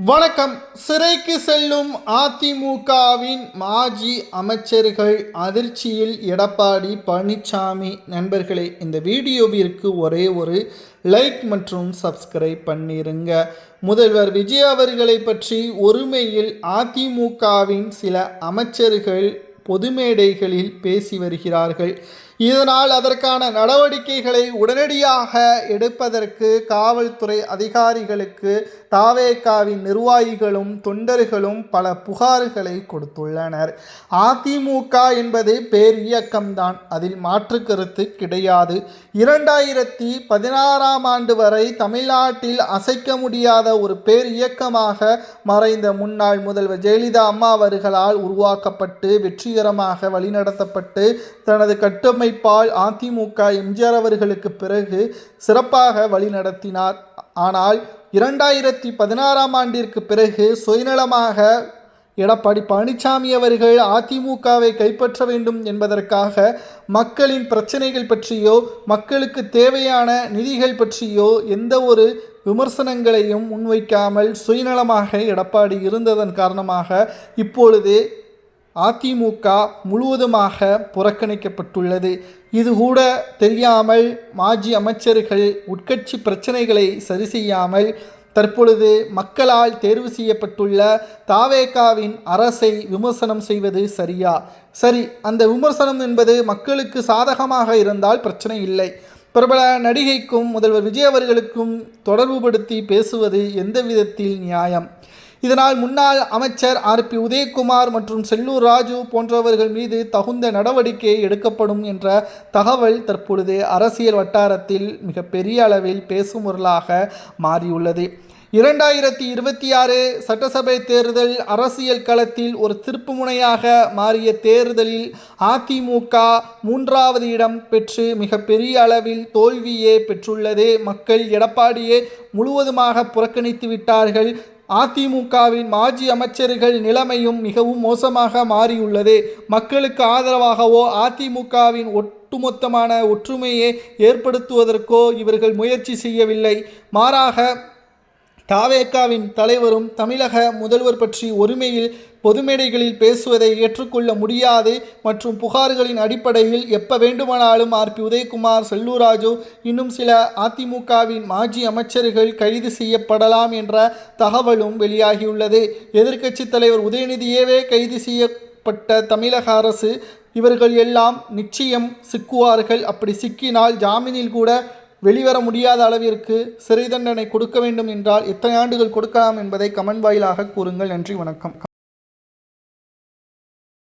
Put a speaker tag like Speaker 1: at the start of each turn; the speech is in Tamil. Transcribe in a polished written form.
Speaker 1: வணக்கம். சிறைக்கு செல்லும் அதிமுகவின் மாஜி அமைச்சர்கள் அதிர்ச்சியில் எடப்பாடி பழனிசாமி. நண்பர்களே, இந்த வீடியோவிற்கு ஒரே ஒரு லைக் மற்றும் சப்ஸ்கிரைப் பண்ணிருங்க. முதல்வர் விஜய் அவர்களை பற்றி ஒருமையில் அதிமுகவின் சில அமைச்சர்கள் பொது மேடைகளில் பேசி வருகிறார்கள். இதனால் அதற்கான நடவடிக்கைகளை உடனடியாக எடுப்பதற்கு காவல்துறை அதிகாரிகளுக்கு தாவேகாவின் நிர்வாகிகளும் தொண்டர்களும் பல புகார்களை கொடுத்துள்ளனர். அதிமுக என்பது பேர் இயக்கம்தான், அதில் மாற்று கருத்து கிடையாது. 2016ஆம் ஆண்டு வரை தமிழ்நாட்டில் அசைக்க முடியாத ஒரு பேர் இயக்கமாக மறைந்த முன்னாள் முதல்வர் ஜெயலலிதா அம்மா அவர்களால் உருவாக்கப்பட்டு வெற்றிகரமாக வழிநடத்தப்பட்டு தனது கட்டமைப்பால் அதிமுக எம்ஜிஆர் அவர்களுக்கு பிறகு சிறப்பாக வழிநடத்தினார். ஆனால் 2016ஆம் ஆண்டிற்கு பிறகு சுயநலமாக எடப்பாடி பழனிசாமி அவர்கள் அதிமுகவை கைப்பற்ற வேண்டும் என்பதற்காக மக்களின் பிரச்சனைகள் பற்றியோ மக்களுக்கு தேவையான நிதிகள் பற்றியோ எந்த ஒரு விமர்சனங்களையும் முன்வைக்காமல் சுயநலமாக எடப்பாடி இருந்ததன் காரணமாக இப்பொழுது அதிமுக முழுவதுமாக புறக்கணிக்கப்பட்டுள்ளது. இது கூட தெரியாமல் மாஜி அமைச்சர்கள் உட்கட்சி பிரச்சனைகளை சரி செய்யாமல் தற்பொழுது மக்களால் தேர்வு செய்யப்பட்டுள்ள தாவேகாவின் அரசை விமர்சனம் செய்வது சரியா? சரி, அந்த விமர்சனம் என்பது மக்களுக்கு சாதகமாக இருந்தால் பிரச்சனை இல்லை. பிரபல நடிகைக்கும் முதல்வர் விஜய் அவர்களுக்கும் தொடர்புபடுத்தி பேசுவது எந்த விதத்தில் நியாயம்? இதனால் முன்னாள் அமைச்சர் RP உதயகுமார் மற்றும் செல்லூர் ராஜு போன்றவர்கள் மீது தகுந்த நடவடிக்கை எடுக்கப்படும் என்ற தகவல் தற்பொழுது அரசியல் வட்டாரத்தில் மிகப்பெரிய அளவில் பேசுபொருளாக மாறியுள்ளது. 2026 சட்டசபை தேர்தல் அரசியல் களத்தில் ஒரு திருப்புமுனையாக மாறிய தேர்தலில் அதிமுக 3வது இடம் பெற்று மிகப்பெரிய அளவில் தோல்வியே பெற்றுள்ளது. மக்கள் எடப்பாடியை முழுவதுமாக புறக்கணித்து விட்டார்கள். அதிமுகவின் மாஜி அமைச்சர்கள் நிலைமையும் மிகவும் மோசமாக மாறியுள்ளது. மக்களுக்கு ஆதரவாகவோ அதிமுகவின் ஒட்டுமொத்தமான ஒற்றுமையை ஏற்படுத்துவதற்கோ இவர்கள் முயற்சி செய்யவில்லை. மாறாக தாவேகாவின் தலைவரும் தமிழக முதல்வர் பற்றி ஒருமையில் பொது மேடைகளில் பேசுவதை ஏற்றுக்கொள்ள முடியாது மற்றும் புகார்களின் அடிப்படையில் எப்ப வேண்டுமானாலும் RP உதயகுமார், செல்லூர் ராஜு இன்னும் சில அதிமுகவின் மாஜி அமைச்சர்கள் கைது செய்யப்படலாம் என்ற தகவலும் வெளியாகியுள்ளது. எதிர்க்கட்சி தலைவர் உதயநிதியவே கைது செய்யப்பட்ட தமிழக அரசு இவர்கள் எல்லாம் நிச்சயம் சிக்குவார்கள். அப்படி சிக்கினால் ஜாமீனில் கூட வெளிவர முடியாத அளவிற்கு சிறை தண்டனை கொடுக்க வேண்டும் என்றால் எத்தனை ஆண்டுகள் கொடுக்கலாம் என்பதை கமெண்ட் வாயிலாக கூறுங்கள். நன்றி, வணக்கம்.